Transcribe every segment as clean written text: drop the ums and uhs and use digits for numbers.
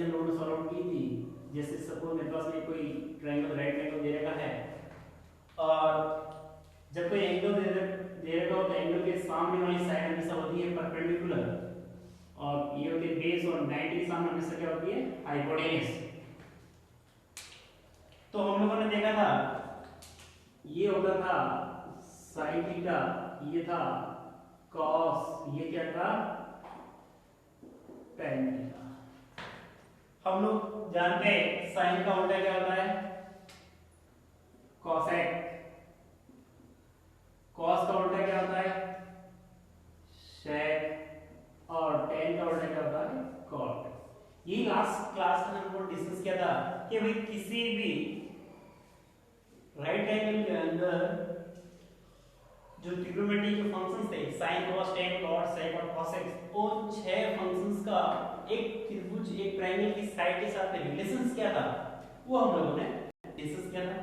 चीज हम लोगों ने सॉल्व की थी। जैसे सपोज मेरे पास में कोई ट्रायंगल राइट एंगल दे रखा है और जब कोई एंगल दे रखा हो तो एंगल के सामने वाली साइड हमेशा होती है परपेंडिकुलर और ये होती है बेस और 90 के सामने हमेशा क्या होती है हाइपोटेन्यूज। तो हम लोगों ने देखा था ये होता था साइन थीटा, ये था कॉस, ये क्या था टेन थीटा। हम लोग जानते हैं साइन का उल्टा क्या होता है कोसेक, कॉस का उल्टा क्या होता है सेक और टेन का उल्टा क्या होता है कॉट। ये लास्ट क्लास में हम लोग डिस्कस किया था कि भाई किसी भी राइट एंगल के अंदर जो ट्रिग्नोमेट्री फंक्शंस थे sin cos tan cot sec और cosec, उन छह फंक्शंस का एक त्रिभुज एक ट्रायंगल की साइड के साथ में रिलेशंस क्या था वो हम लोगों ने डिस्कस किया था।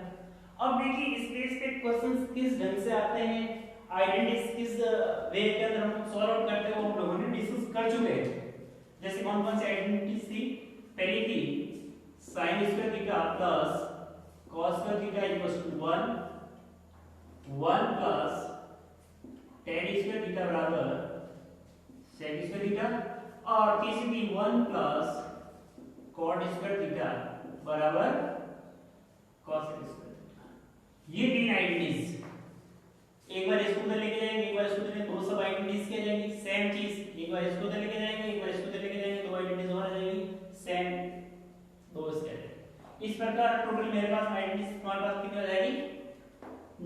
अब देखिए इस पेज पे क्वेश्चंस किस ढंग से आते हैं, आइडेंटिटीज किस वे के अंदर हम लोग सॉल्व आउट करते हैं वो हम लोगों ने डिस्कस कर चुके हैं। जैसे कौन कौन सी आइडेंटिटीज थी, पहली थी sin square theta plus cos square theta equals to 1 plus tan square theta बराबर sec स्क्वायर थीटा और तीसरी थी 1 प्लस cot स्क्वायर थीटा बराबर cos स्क्वायर थीटा। ये तीन आइडेंटिटीज एक बार इसको उधर लेके जाएंगे, एक बार इसको उधर, दो सब आइडेंटिटीज क्या जाएंगी सेम चीज, एक बार इसको उधर लेके जाएंगे, एक बार इसको उधर लेके जाएंगे, दो आइडेंटिटीज और आ जाएंगी सेम, दो इसके आ जाएंगे। इस प्रकार टोटल मेरे पास आइडेंटिटीज हमारे पास कितनी हो जाएगी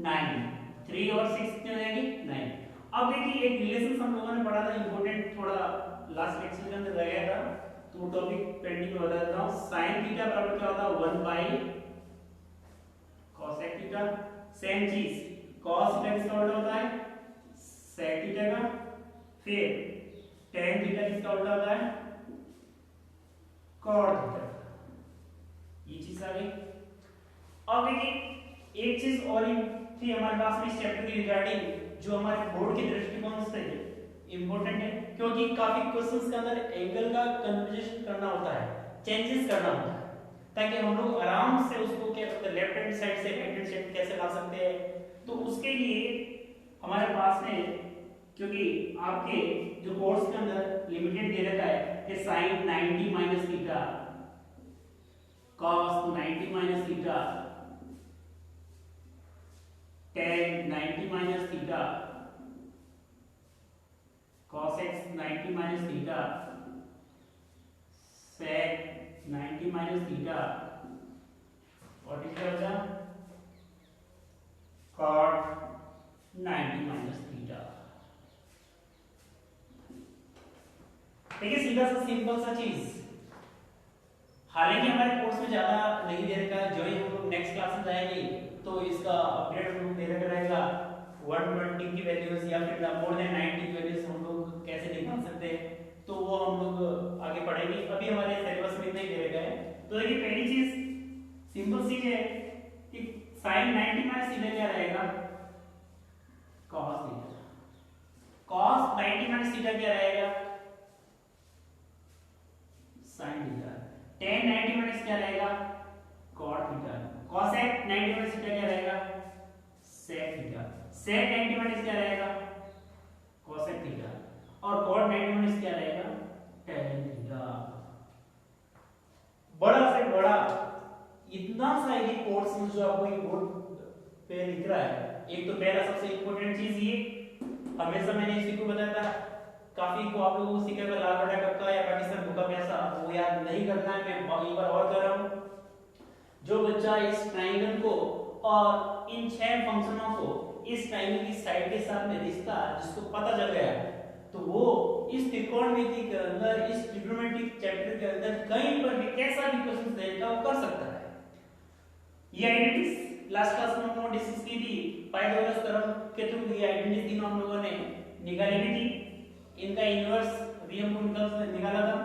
9, 3 और 6 कितनी हो जाएगी 9। अब देखिए एक रिलेशन हम लोगों ने पढ़ा था इंपॉर्टेंट, थोड़ा लास्ट लेक्चर के अंदर रह गया था तो टॉपिक पेंडिंग में बता देता हूं। sin थीटा बराबर क्या होता है 1 बाय cosec थीटा, सेम चीज cos थीटा किसका उल्टा होता है sec थीटा का, फिर tan थीटा किसका उल्टा होता है cot थीटा, ये चीज आ गई। अब देखिए एक चीज और थी हमारे पास में इस चैप्टर की रिगार्डिंग जो हमारे बोर्ड के दृष्टिकोण से इंपॉर्टेंट है, क्योंकि काफी क्वेश्चंस के अंदर एंगल का कन्वर्जेशन करना होता है, चेंजेस करना होता है, ताकि हम लोग आराम से उसको क्या करते हैं लेफ्ट हैंड साइड से राइट हैंड साइड कैसे ला सकते हैं। तो उसके लिए हमारे पास में, क्योंकि आपके जो कोर्स के अंदर लिमिटेड दे रखा है कि sin 90 minus theta cos 90 minus theta tan 90 minus theta cos x 90 minus theta sec 90 minus theta और इसका बचा cot 90 माइनस थीटा। देखिए सीधा सा सिंपल सा चीज, हालांकि हमारे कोर्स में ज्यादा नहीं दे रखा है, जो ही हम लोग नेक्स्ट क्लास में जाएंगे तो इसका अपडेट हम लोग दे रखा रहेगा 120 की वैल्यूज या फिर मोर देन 90 की वैल्यूज हम लोग कैसे निकाल सकते हैं, तो वो हम लोग आगे पढ़ेंगे। अभी हमारे सिलेबस में इतना ही दे रखा है। तो देखिए पहली चीज सिंपल सी है कि sin 90 माइनस थीटा क्या रहेगा cos theta, cos 90 minus theta क्या रहेगा sin थीटा, tan 90 माइनस क्या रहेगा cot theta, cosec 90 minus theta क्या रहेगा sec थीटा, sec 90 माइनस क्या रहेगा cosec थीटा और cot 90 माइनस क्या रहेगा tan थीटा। बड़ा से बड़ा इतना सा ये कोर्स जो आपको एक बोर्ड पे लिख रहा है, एक तो पहला सबसे इंपॉर्टेंट चीज ये, हमेशा मैंने इसी को बताया था, काफी को आप लोगों को सीखा था लाल बटा कक्का या पाकिस्तान भूकंप ऐसा वो याद नहीं करना है, मैं एक बार और कर रहा हूं। जो बच्चा इस ट्रायंगल को और इन छह फंक्शनों को इस ट्रायंगल की साइड के साथ में रिश्ता जिसको पता चल गया तो वो इस त्रिकोणमिति के अंदर, इस ट्रिग्नोमेट्रिक चैप्टर के अंदर कहीं पर भी कैसा भी क्वेश्चन देता वो कर सकता है। ये आइडेंटिटीज लास्ट क्लास में हम लोगों ने डिस्कस की थी, पाइथागोरस थ्योरम के थ्रू ये आइडेंटिटीज तीनों हम लोगों ने निकाली भी थी, इनका इनवर्स भी हम लोगों ने निकाला था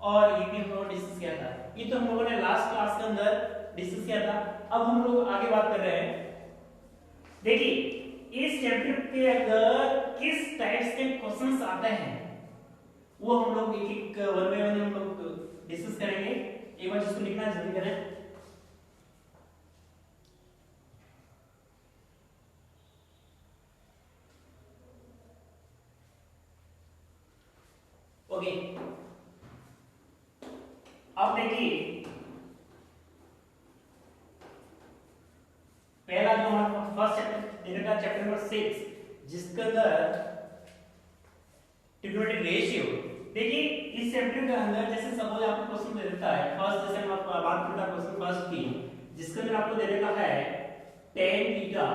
और ये भी हम लोगों ने डिस्कस किया था। ये तो हम लोगों ने लास्ट क्लास के अंदर डिस्कस किया था। अब हम लोग आगे बात कर रहे हैं, देखिए इस चैप्टर के अंदर किस टाइप्स के क्वेश्चंस आते हैं वो हम लोग एक एक वन बाय वन हम लोग डिस्कस करेंगे। एक बार जिसको लिखना है जल्दी करें। ओके, अब देखिए पहला जो हमारा फर्स्ट चैप्टर देने का चैप्टर नंबर 6 जिसके अंदर ट्रिग्नोमेट्रिक रेशियो। देखिए इस चैप्टर के अंदर जैसे सपोज आपको क्वेश्चन दे देता है फर्स्ट, जैसे हम आपको बात करता क्वेश्चन फर्स्ट की, जिसके अंदर आपको दे रखा है tan theta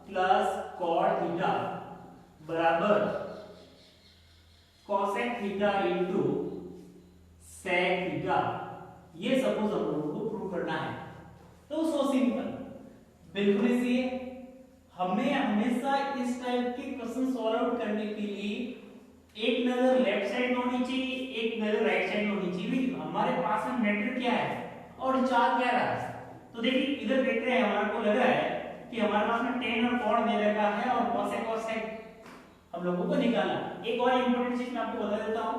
plus cot theta बराबर cosec theta into sec theta. ये सपोज हम लोगों को प्रूव करना है। तो सो सिंपल, बिल्कुल इजी है। हमें हमेशा इस टाइप के क्वेश्चन सॉल्व आउट करने के लिए एक नजर लेफ्ट साइड में होनी चाहिए, एक नजर राइट साइड में होनी चाहिए। हमारे पास में मैटर क्या है और चार क्या रहा है। तो देखिए इधर देख रहे हैं, हमारे को लग रहा है कि हमारे पास में tan और cot दे रखा है और cosec और sec हम लोगों को निकालना। एक और इंपॉर्टेंट चीज मैं आपको बता देता हूं,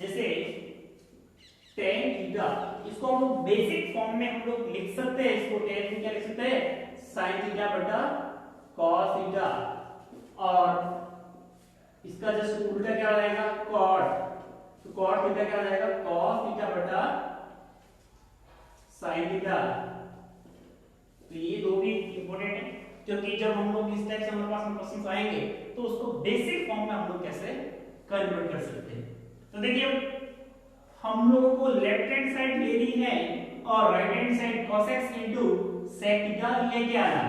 जैसे tan थीटा, इसको हम लोग बेसिक फॉर्म में हम लोग लिख सकते हैं। इसको tan थीटा लिख सकते हैं sin थीटा बटा cos थीटा, और इसका जस्ट उल्टा क्या हो जाएगा cot। तो cot थीटा क्या हो जाएगा cos थीटा बटा sin थीटा। तो ये दो भी इंपॉर्टेंट है, क्योंकि जब हम लोग इस टाइप से हमारे पास में क्वेश्चंस आएंगे तो उसको बेसिक फॉर्म में हम लोग कैसे कन्वर्ट कर सकते हैं। तो देखिए हम लोगों को लेफ्ट हैंड साइड लेनी है और right hand side cosec into sec theta लेके आना।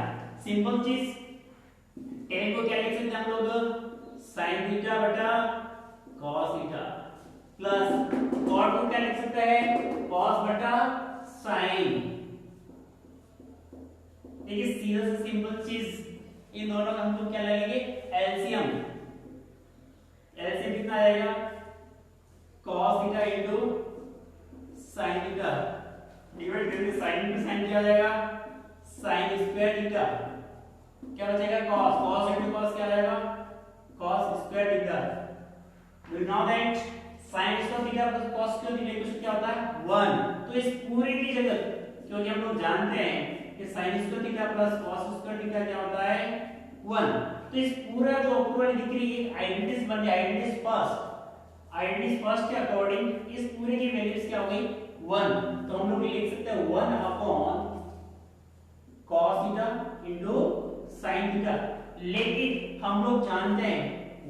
सिंपल चीज, tan को क्या लिख सकते हैं हम लोग sin थीटा बटा cos थीटा, प्लस cot को क्या लिख सकते हैं cos बटा sin। देखिए सीधा सा सिंपल चीज, इन दोनों का हम लोग क्या लगेंगे एलसीएम। एलसीएम कितना आ जाएगा cos theta into sin theta divide करके sin इनटू sin क्या आ जाएगा sin स्क्वायर थीटा। क्या बचेगा cos, cos इनटू cos क्या आ जाएगा cos square theta. We know that sin square theta plus cos square theta equal क्या होता है 1। तो इस पूरे की जगह, क्योंकि हम लोग जानते हैं कि sin square theta plus cos square theta क्या होता है 1, तो इस पूरा जो ऊपर वाली दिख रही है आइडेंटिटीज बन जाए, आइडेंटिटीज फर्स्ट, आइडेंटिटीज फर्स्ट के अकॉर्डिंग इस पूरे की वैल्यूज क्या हो गई 1। तो हम लोग लिख सकते हैं 1 upon cos theta into sin theta. लेकिन हम लोग जानते हैं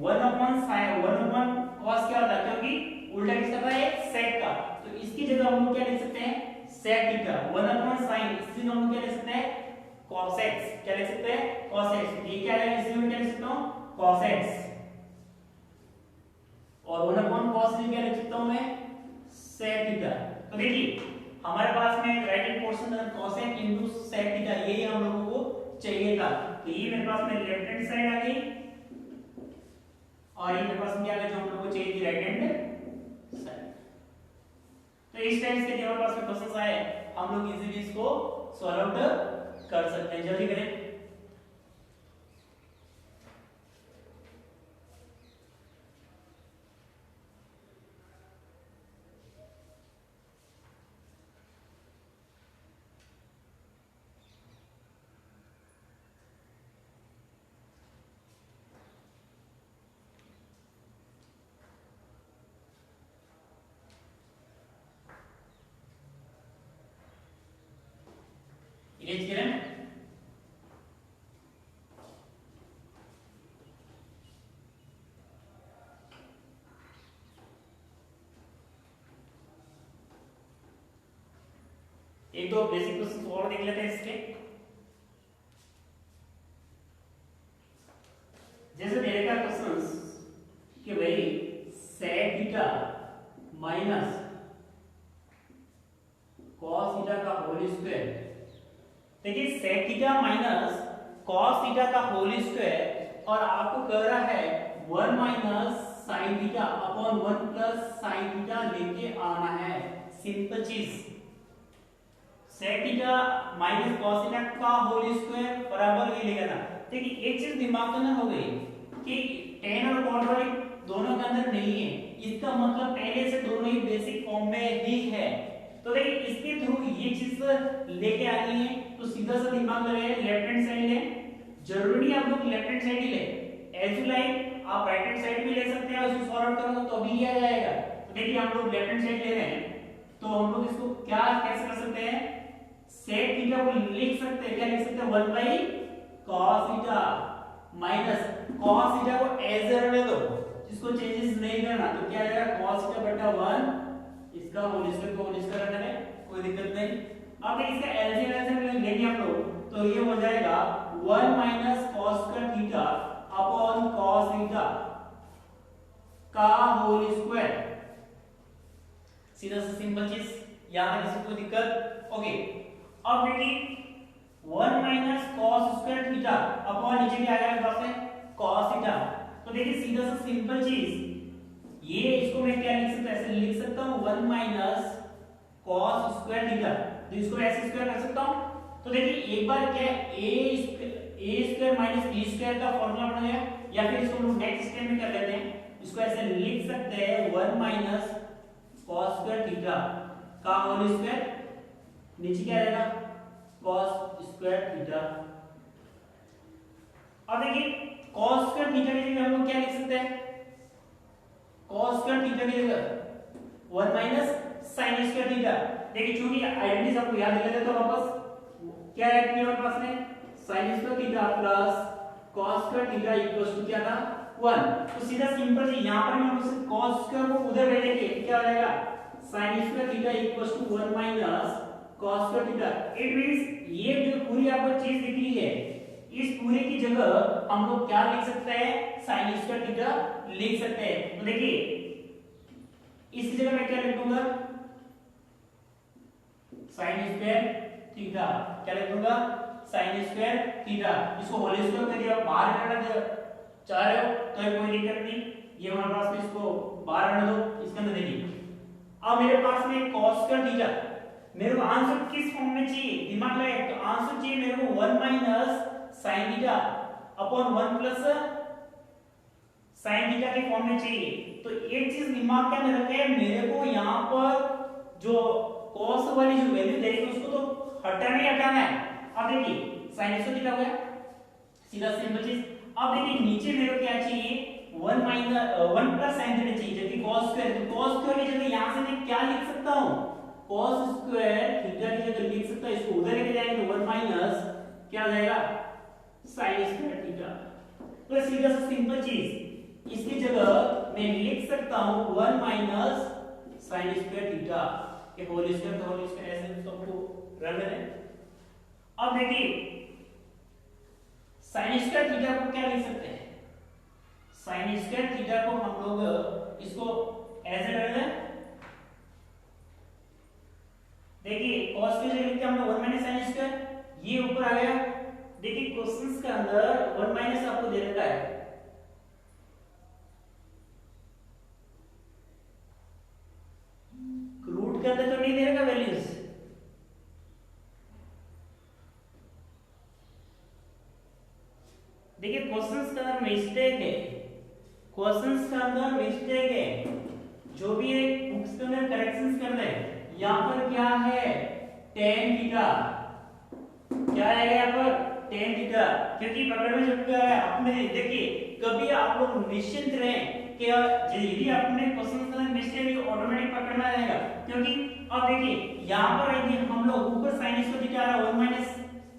1 अपॉन sin 1 अपॉन cos क्या होता है, क्योंकि उल्टा किसका था ये sec का। तो इसकी जगह हम लोग क्या लिख सकते हैं sec थीटा 1 अपॉन sin, इसी को हम लोग क्या लिख सकते हैं cos x। क्या लिख सकते हैं cos x। ये क्या है, इसी में क्या लिख सकता हूं cos x, और 1 अपॉन cos थीटा क्या लिख सकता हूं मैं sec थीटा। तो देखिए हमारे पास में राइट हैंड पोर्शन है cos x into sec theta, यही हम लोगों को चाहिए था। तो ये मेरे पास में लेफ्ट हैंड साइड आ गई और ये मेरे पास में क्या आ गया जो हम लोगों को चाहिए थी राइट हैंड साइड। तो इस टाइप से हमारे पास में क्वेश्चंस आए हम लोग इजीली इसको सॉल्व आउट कर सकते हैं। जल्दी करें। इरेज करें। एक दो बेसिक क्वेश्चन और देख लेते हैं इसके। जैसे मेरे का क्वेश्चंस कि भाई sec theta minus cos theta का होल स्क्वायर। देखिए sec theta minus cos theta का होल स्क्वायर और आपको कह रहा है 1 minus sin theta upon 1 plus sin theta लेके आना है। सिंपल चीज, sec theta minus cos theta का होल स्क्वायर बराबर ये लेकर आना। देखिए एक चीज दिमाग में हो गई कि tan और cot वाली दोनों के अंदर नहीं है, इसका मतलब पहले से दोनों ही बेसिक फॉर्म में ही है। तो देखिए इसके थ्रू ये चीज लेके आनी है, तो सीधा सा दिमाग लगाइए, लेफ्ट हैंड साइड ले, जरूरी नहीं आप लोग लेफ्ट हैंड साइड ही ले, एज यू लाइक आप राइट हैंड साइड भी ले सकते हैं, उसको सॉल्व आउट करोगे तो भी आ जाएगा। तो देखिए हम लोग लेफ्ट हैंड साइड ले रहे हैं, तो हम लोग इसको क्या कैसे कर सकते हैं, सेक थीटा को लिख सकते हैं, क्या लिख सकते हैं, 1 by cos theta minus cos theta को एज रहने दो, जिसको चेंजेस नहीं करना, तो क्या आ जाएगा cos थीटा बटा 1, इसका होल स्क्वायर को होल स्क्वायर रहने दें, कोई दिक्कत नहीं। अब इसका एलसीएम लेंगे हम लोग, तो ये हो जाएगा 1 minus cos square theta upon cos theta का होल स्क्वायर, सीधा सा सिंपल चीज, यहां तक किसी को दिक्कत, ओके। अब देखिए 1 minus cos square theta upon नीचे क्या आ जाएगा ग्राफ में cos थीटा, तो देखिए सीधा सा सिंपल चीज, ये इसको मैं क्या लिख सकता हूं, ऐसे लिख सकता हूं 1 माइनस cos स्क्वायर थीटा, तो इसको ऐसे स्क्वायर कर सकता हूं। तो देखिए एक बार क्या a square minus b square का फार्मूला बन गया, या फिर इसको हम नेक्स्ट स्टेप में कर लेते हैं, इसको ऐसे लिख सकते हैं 1 माइनस cos स्क्वायर थीटा का होल स्क्वायर, नीचे क्या रहेगा cos स्क्वायर थीटा। अब देखिए cos स्क्वायर थीटा की जगह हम लोग क्या लिख सकते हैं, cos स्क्वायर थीटा की जगह 1 माइनस sin स्क्वायर थीटा। देखिए चूंकि आइडेंटिटी आपको याद दिला देता हूं वापस, क्या है कि हमारे पास में sin square theta plus cos square theta equals to क्या था 1, तो सीधा सिंपल जी यहां पर हम उस cos स्क्वायर को उधर भेजेंगे, क्या हो जाएगा sin square theta equals to 1 minus cos square theta. It means ये जो पूरी आपको चीज दिख रही है, इस पूरे की जगह हम लोग क्या लिख सकते हैं, sin स्क्वायर थीटा लिख सकते हैं। तो देखिए इसकी जगह मैं क्या लिख दूंगा, sin स्क्वायर थीटा, क्या लिख दूंगा sin स्क्वायर थीटा, इसको होल स्क्वायर कर दिया, बाहर रहने दो, चाह रहे हो तो कोई दिक्कत नहीं, ये हमारे पास में इसको बाहर रहने दो, इसके अंदर देखिए अब मेरे पास में cos स्क्वायर थीटा, मेरे को आंसर किस फॉर्म में चाहिए, दिमाग लगाए, तो आंसर चाहिए मेरे को 1 minus sin theta upon 1 plus sin theta के फॉर्म में चाहिए। तो एक चीज दिमाग के अंदर रखे, मेरे को यहाँ पर जो cos वाली जो वैल्यू दे रही है उसको तो हटाना ही हटाना है। अब देखिए sin स्क्वायर थीटा हो गया, सीधा सिंपल चीज। अब देखिए नीचे मेरे को क्या चाहिए, 1 माइनस 1 प्लस sin थीटा चाहिए, जबकि cos स्क्वायर, तो cos स्क्वायर की जगह यहां से मैं क्या लिख सकता हूं, cos स्क्वायर थीटा की जगह लिख सकता हूं, इसको उधर लेके जाएंगे तो 1 माइनस क्या हो जाएगा sin स्क्वायर थीटा। तो सीधा सा सिंपल चीज, इसकी जगह मैं लिख सकता हूं 1 माइनस sin स्क्वायर थीटा के होल स्क्वायर, होल स्क्वायर ऐसे सबको रख दें। अब देखिए sin स्क्वायर थीटा को क्या लिख सकते हैं, sin स्क्वायर थीटा को हम लोग इसको ऐसे रख दें, देखिए cos की जगह लिखते हैं हम लोग 1 माइनस sin स्क्वायर, ये ऊपर आ गया। देखिए क्वेश्चंस के अंदर 1 माइनस आपको दे रखा है, रूट के अंदर तो नहीं दे रखा वैल्यूज, देखिए क्वेश्चंस के अंदर मिस्टेक है, क्वेश्चंस के अंदर मिस्टेक है, जो भी है बुक्स के अंदर करेक्शंस कर रहे हैं। यहां पर क्या है tan थीटा, क्या है यहाँ पर tan थीटा, क्योंकि पकड़ में जब क्या है आपने देखिए कभी आप लोग निश्चिंत रहें कि यदि आपने क्वेश्चन का मिस्टेक तो ऑटोमेटिक पकड़ना रहेगा, क्योंकि अब देखिए यहाँ पर यदि हम लोग ऊपर sin स्क्वायर थीटा आ रहा है 1 माइनस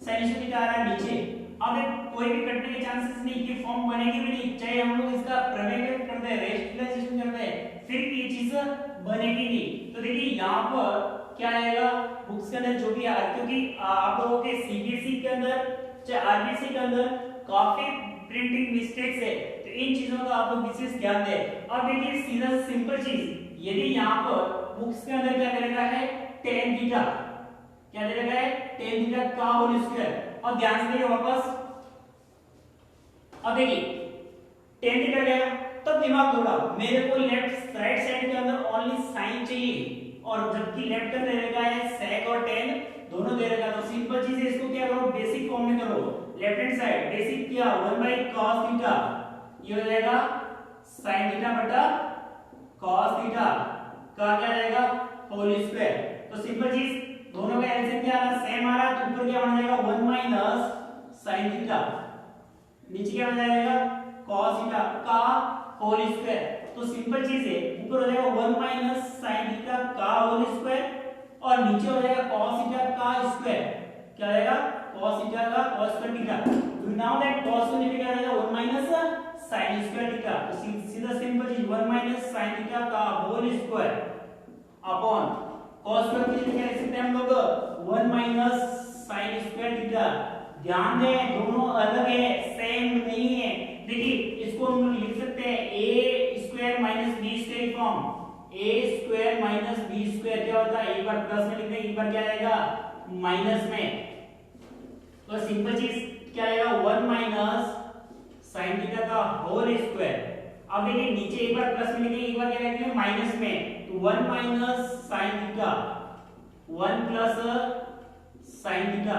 sin स्क्वायर थीटा आ रहा है नीचे, अब कोई भी कटने के चांसेस नहीं, ये फॉर्म बनेगी भी नहीं, चाहे हम लोग इसका प्रमेय कर दे, रेशनलाइजेशन कर दे, फिर भी ये चीज बनेगी नहीं। तो देखिए यहाँ पर क्या आएगा बुक्स के अंदर जो भी है, क्योंकि आप लोगों के सीबीएसई के अंदर चाहे आरबीएसई के अंदर काफी प्रिंटिंग मिस्टेक्स है, तो इन चीजों का आप लोग विशेष ध्यान दें। अब देखिए सीधा सिंपल चीज, यदि यहाँ पर बुक्स के अंदर क्या दे रखा है tan थीटा, क्या दे रखा है tan थीटा का होल स्क्वायर, और ध्यान से देखिए वापस, अब देखिए tan थीटा गया, तब दिमाग दौड़ा, मेरे को लेफ्ट राइट साइड के अंदर ओनली sin चाहिए, और जबकि लेफ्ट का दे रखा है sec और tan दोनों दे रखा, तो सिंपल चीज है, इसको क्या करो बेसिक फॉर्म में करो, लेफ्ट हैंड साइड बेसिक क्या 1 बाई cos थीटा, ये हो जाएगा sin थीटा बटा cos थीटा का क्या जाएगा होल स्क्वायर। तो सिंपल चीज, दोनों का एलसीएम क्या आ रहा है, सेम आ रहा है, तो ऊपर क्या बन जाएगा 1 माइनस sin थीटा, नीचे क्या बन जाएगा cos थीटा का होल स्क्वायर। तो सिंपल चीज है, ऊपर हो जाएगा 1 माइनस sin थीटा का होल स्क्वायर और नीचे हो जाएगा cos थीटा का स्क्वायर, क्या हो जाएगा cos थीटा का cos स्क्वायर थीटा। तो नाउ दैट cos को नीचे क्या हो जाएगा 1 माइनस sin स्क्वायर थीटा। तो सीधा सिंपल चीज 1 माइनस sin थीटा का whole square upon cos square की जगह क्या लिख सकते हैं हम लोग 1 माइनस sin स्क्वायर थीटा। ध्यान दें दोनों अलग है, सेम नहीं है। देखिए इसको हम लिख सकते हैं a square minus b square form, a square minus b square क्या होता है, एक बार प्लस में लिखते हैं, एक बार क्या आएगा माइनस में। तो सिंपल चीज क्या आएगा 1 माइनस sin थीटा का होल स्क्वायर। अब देखिए नीचे एक बार प्लस में लिखेंगे, एक बार क्या लिखेंगे माइनस में, तो 1 minus sin theta 1 plus sin theta.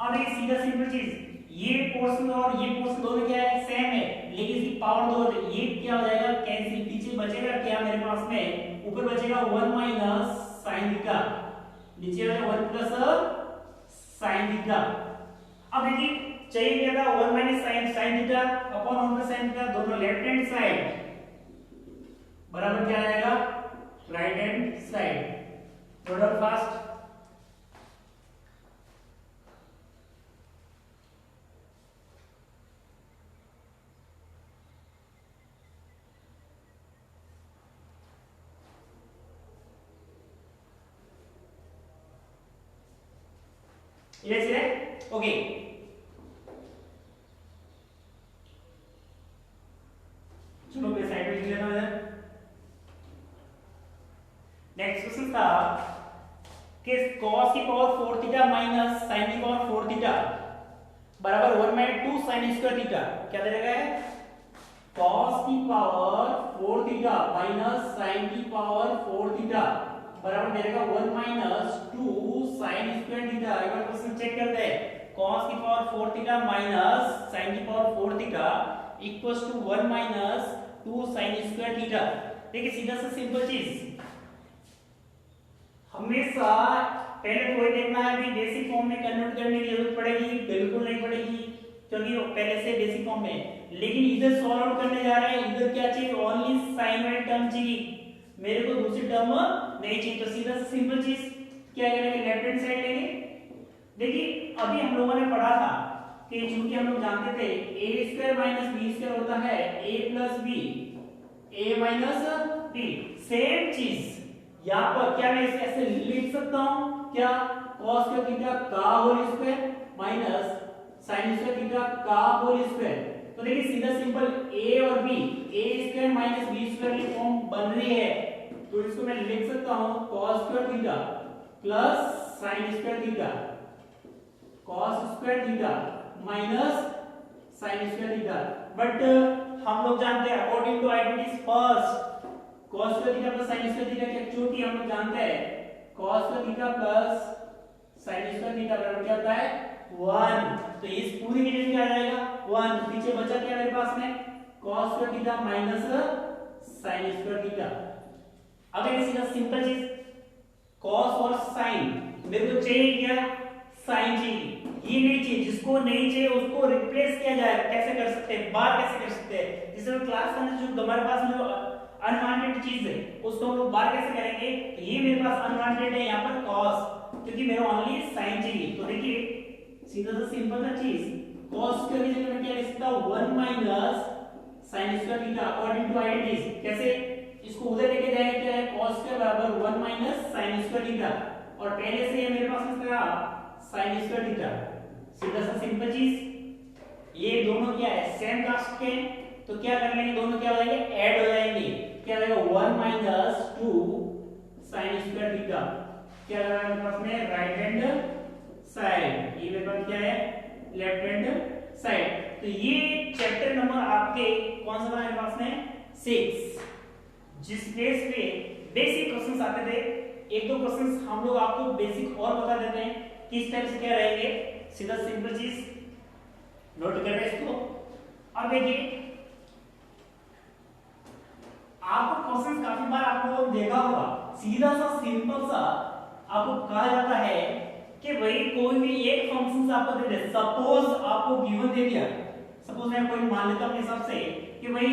अब एक सीधा सिंपल चीज, ये पोर्शन और ये पोर्शन दोनों क्या है सेम है, लेकिन इसकी पावर दो है, ये क्या हो जाएगा कैंसिल, पीछे बचेगा क्या मेरे पास में, ऊपर बचेगा 1 माइनस sin थीटा, नीचे हो जाएगा 1 प्लस sin थीटा। अब देखिए चाहिए क्या था 1 minus sin theta upon 1 plus sin theta, दोनों लेफ्ट हैंड साइड बराबर क्या आएगा right hand side. Product fast, yes है ओके। चलो मैं साइड में लिख लेता हूं इधर। नेक्स्ट क्वेश्चन था कि cos की पावर 4 थीटा माइनस sin की पावर 4 थीटा बराबर 1 माइनस 2 sin स्क्वायर थीटा, क्या दे रखा है cos की पावर 4 थीटा माइनस sin की पावर 4 थीटा बराबर दे रखा 1 माइनस 2 sin स्क्वायर थीटा। एक बार क्वेश्चन चेक करते हैं, cos की पावर 4 थीटा माइनस sin की power 4 theta equals to 1 minus 2 sin square theta. देखिए सीधा सा सिंपल चीज, हमेशा पहले तो वही देखना है कि बेसिक फॉर्म में कन्वर्ट करने की जरूरत पड़ेगी, बिल्कुल नहीं पड़ेगी क्योंकि वो पहले से बेसिक फॉर्म में। लेकिन इधर सॉल्व आउट करने जा रहे हैं, इधर क्या चाहिए ओनली साइन वाली टर्म चाहिए, मेरे को दूसरी टर्म नहीं चाहिए। तो सीधा सिंपल चीज क्या करेंगे लेफ्ट हैंड साइड लेंगे। देखिए अभी हम लोगों ने पढ़ा था कि चूंकि हम लोग जानते थे a square minus b square होता है a plus b, a minus b। Same चीज यहाँ पर क्या मैं इसे ऐसे लिख सकता हूँ क्या cos स्क्वायर थीटा का whole square minus sin square theta का होल स्क्वायर। तो देखिए सीधा सिंपल a और b a square minus b square की फॉर्म बन रही है, तो इसको मैं लिख सकता हूँ cos square theta plus sin square theta, cos square theta minus sin square theta. But हम लोग जानते हैं according to identities first cos square theta plus sin square theta क्या चूंकि हम लोग जानते हैं cos square theta plus sin square theta बराबर क्या होता है 1। तो इस पूरी की जगह क्या आ जाएगा 1, पीछे बचा क्या मेरे पास में cos square theta minus sin square theta. अब एक सीधा सिंपल चीज cos और sin मेरे को चाहिए क्या sin चाहिए, ये नहीं चाहिए, जिसको नहीं चाहिए उसको रिप्लेस किया जाए। कैसे कर सकते हैं, बार कैसे कर सकते हैं, जैसे क्लास में जो हमारे पास में जो अनवांटेड चीज है उसको हम लोग बार कैसे करेंगे, ये मेरे पास अनवांटेड है यहाँ पर cos, क्योंकि मेरे ओनली sin चाहिए। तो देखिए सीधा सा सिंपल सा चीज cos स्क्वायर की जगह मैं क्या लिख सकता हूं 1 minus sin square theta according to identities. कैसे इसको उधर लेके जाएंगे, क्या है cos स्क्वायर बराबर 1 माइनस sin स्क्वायर थीटा और पहले से ये मेरे पास में क्या sin स्क्वायर थीटा। सीधा सा सिंपल चीज ये दोनों क्या है सेम कास्ट के, तो क्या कर लेंगे दोनों क्या हो जाएंगे ऐड हो जाएंगे, क्या हो जाएगा 1 माइनस 2 sin स्क्वायर थीटा, क्या आ रहा है मेरे पास में राइट हैंड साइड, ये मेरे पास क्या है लेफ्ट हैंड साइड। तो ये चैप्टर नंबर आपके कौन सा था मेरे पास में 6, जिस बेस पे बेसिक क्वेश्चंस आते थे। एक दो क्वेश्चंस हम लोग आपको बेसिक और बता देते हैं किस टाइप से क्या रहेंगे। सीधा सिंपल चीज नोट करना इसको। अब देखिए आपको क्वेश्चन काफी बार आप लोगों ने देखा होगा, सीधा सा सिंपल सा आपको कहा जाता है कि भाई कोई भी एक फंक्शन आपको दे दे, सपोज आपको गिवन दे दिया, सपोज मैं कोई मान लेता हूं अपने हिसाब से कि भाई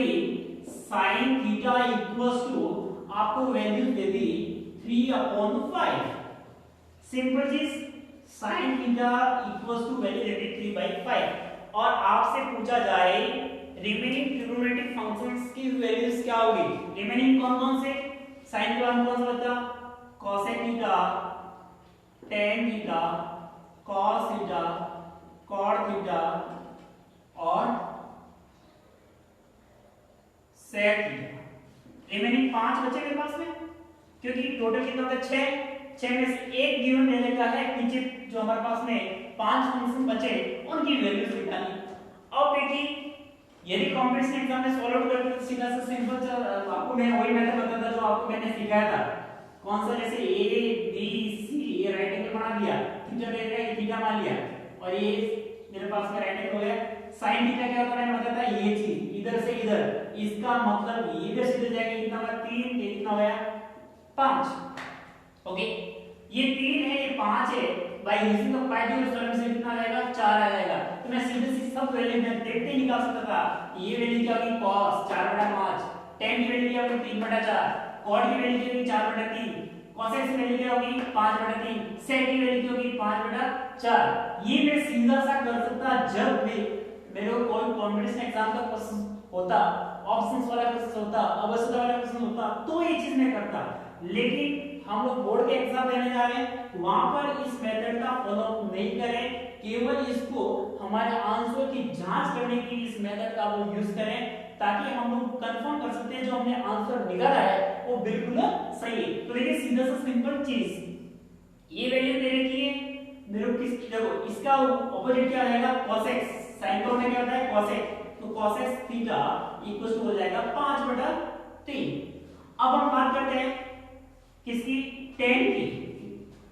sin थीटा इक्वल्स टू आपको वैल्यू दे दी 3/5, सिंपल चीज, sin theta equals to value दे दी 3/5 और आपसे पूछा जाए रिमेनिंग ट्रिग्नोमेट्रिक फंक्शंस की वैल्यूज क्या होगी, रिमेनिंग कौन कौन से, sin के बाद कौन सा बचा, cosec theta, tan theta, cos theta, cot theta और sec थीटा, रिमेनिंग 5 बचे मेरे पास में, क्योंकि टोटल कितना होता है 6 में से एक गिवन दे देता है, नीचे जो हमारे पास में 5 फंक्शन बचे उनकी वैल्यूज निकालनी। अब देखिए यदि कॉम्पिटिशन एग्जाम में सॉल्व करते तो सीधा सा सिंपल आपको मैं वही मेथड बताता जो आपको मैंने सिखाया था, कौन सा, जैसे ए बी सी ये राइट एंगल बना दिया, थीटा दे दिया, ये थीटा मान लिया और ये मेरे पास में राइट एंगल हो गया, sin थीटा क्या होता है मैंने बताया था, ये चीज इधर से इधर, इसका मतलब इधर से इधर जाएगा, कितना होगा 3, ये कितना होया 5, ओके, ये 3 है ये 5 है, by using the particular solution कितना आ जाएगा 4 आ जाएगा, तो मैं सीधे सीधे सब वैल्यू में देखते ही निकाल सकता था, ये वैल्यू क्या होगी cos 4/5, tan की वैल्यू क्या होगी 3/4, cot की वैल्यू क्या होगी 4/3, cosec की वैल्यू क्या होगी 5/3, sec की वैल्यू क्या होगी 5/4, ये मैं सीधा सा कर सकता जब भी मेरे को कोई कॉम्पिटिशन एग्जाम का क्वेश्चन होता, ऑप्शंस वाला क्वेश्चन होता, अवस्था वाला क्वेश्चन होता तो ये चीज मैं करता, लेकिन हम लोग बोर्ड के एग्जाम देने जा रहे हैं वहां पर इस मेथड का फॉलो नहीं करें, केवल इसको हमारे आंसर की जांच करने के लिए इस मेथड का हम यूज करें, ताकि हम लोग कंफर्म कर सकते हैं जो हमने आंसर निकाला है वो बिल्कुल सही है। तो देखिए सीधा सा सिंपल चीज, ये वैल्यू दे रखी है मेरे को, किस देखो इसका ऑपोजिट क्या रहेगा cosec, sin का क्या होता है cosec, तो cosec थीटा इक्वल टू हो जाएगा 5/3। अब हम बात करते हैं किसकी, tan की,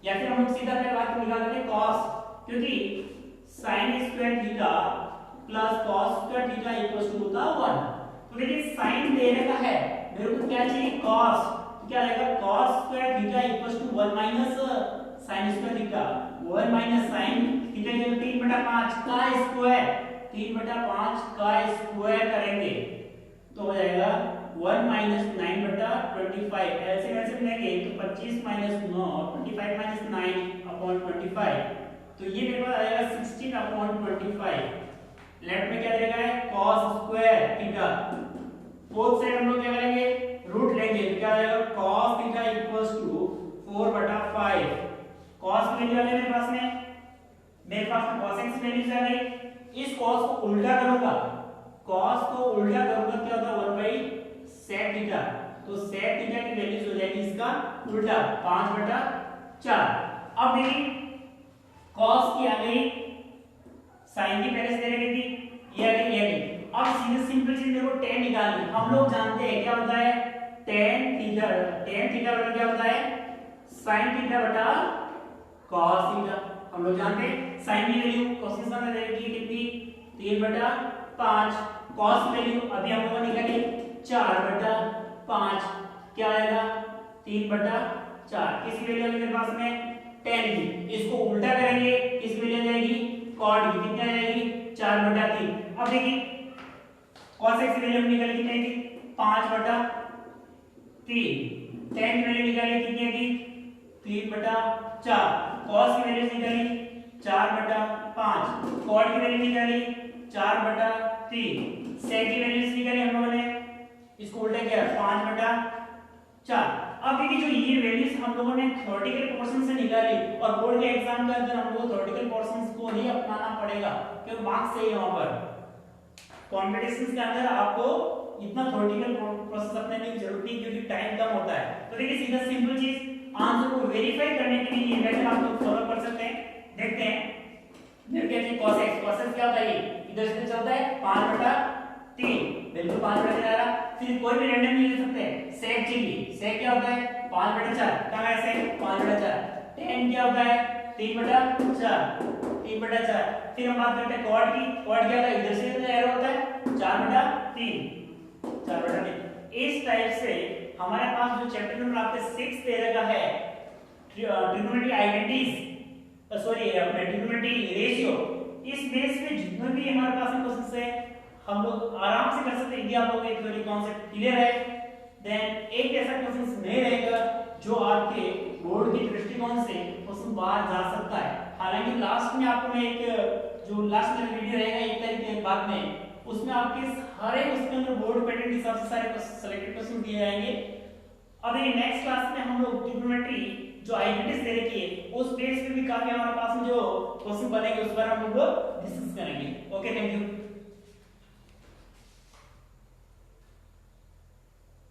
या फिर हम लोग सीधा पहले बात को निकाल देते हैं cos, क्योंकि sin square theta plus cos square theta equal to होता है 1, तो देखिए sin दे रखा है मेरे को क्या चाहिए cos, तो क्या आएगा cos square theta equal to 1 minus sin square theta, 1 minus sin theta equal 3/5 का स्क्वायर, 3/5 का स्क्वायर करेंगे तो हो जाएगा 1 माइनस 9/25, ऐसे वैसे लेंगे तो 25 माइनस 9, 25 माइनस 9/25, तो ये मेरे पास आएगा 16/25, लेफ्ट में क्या देगा cos square theta, both side हम लोग क्या करेंगे रूट लेंगे, तो क्या आएगा cos theta equals to 4/5, cos की वैल्यू आ गई मेरे पास में cosec की वैल्यू आ गई, इस cos को उल्टा करूंगा, cos को उल्टा करूंगा क्या होता है 1/sec थीटा, तो sec थीटा की वैल्यू हो जाएगी इसका उल्टा 5/4। अब देखिए cos की आ गई, sin की पहले से दे रखी थी, ये आ गई, अब सीधे सिंपल चीज देखो tan निकालनी, हम लोग जानते हैं क्या होता है tan थीटा बटा क्या होता है sin थीटा बटा cos थीटा, हम लोग जानते हैं sin की वैल्यू क्वेश्चन में दे रखी है कितनी 3/5, cos की वैल्यू अभी हम लोगों ने निकाली 4/5, क्या आएगा 3/4, किसकी वैल्यू आ गई मेरे पास में tan की, इसको उल्टा करेंगे किस वैल्यू आ जाएगी cot की, कितनी आ जाएगी 4/3। अब देखिए cosec की वैल्यू निकाली कितनी आएगी 5/3, tan की वैल्यू निकाली कितनी आएगी 3/4, cos की वैल्यू निकाली 4/5, cot की वैल्यू निकाली 4/3, sec की वैल्यू निकाली हम लोगों ने, इसको उल्टा किया 5/4। अब देखिए जो ये वैल्यूज हम लोगों ने थ्योरेटिकल पोर्शन से निकाली और बोर्ड के एग्जाम के अंदर हम लोगों को थ्योरेटिकल पोर्शंस को ही अपनाना पड़ेगा क्योंकि मार्क्स चाहिए वहां पर, कॉम्पिटिशंस के अंदर आपको इतना थ्योरेटिकल प्रोसेस अपनाने की जरूरत नहीं क्योंकि टाइम कम होता है। तो देखिए सीधा सिंपल चीज आंसर को वेरीफाई करने के लिए ये मेथड आप लोग फॉलो कर सकते हैं। देखते हैं मेरे क्या चाहिए cosec क्या होता है, इधर से चलता है 5/3, बिल्कुल 5/3 आ रहा, फिर कोई भी रैंडम नहीं ले सकते, sec चाहिए, sec क्या होता है 5/4, कहां है sec 5/4, tan क्या होता है 3/4, फिर हम बात करते हैं cot की, cot क्या होता है इधर से इधर एरो होता है 4/3, इस टाइप से हमारे पास जो चैप्टर नंबर आपके 6 दे रखा है trigonometry identities, sorry trigonometry ratio, इस बेस पे जितने भी हमारे पास क्वेश्चंस है हम लोग आराम से कर सकते हैं। यदि आप लोगों को थ्योरी कॉन्सेप्ट क्लियर है देन एक ऐसा क्वेश्चंस नहीं रहेगा जो आपके बोर्ड के दृष्टिकोण से क्वेश्चन बाहर जा सकता है। हालांकि लास्ट में आपको मैं एक जो लास्ट में वीडियो रहेगा 1 तारीख के बाद में, उसमें आपके सारे उसके अंदर बोर्ड पैटर्न के हिसाब से सारे सिलेक्टेड क्वेश्चन दिए जाएंगे। अब ये नेक्स्ट क्लास में हम लोग ट्रिग्नोमेट्री जो आइडेंटिटीज दे रखी है उस बेस पे भी काफी हमारे पास में जो क्वेश्चन बनेंगे उस पर हम लोग डिस्कस करेंगे। Okay, thank you.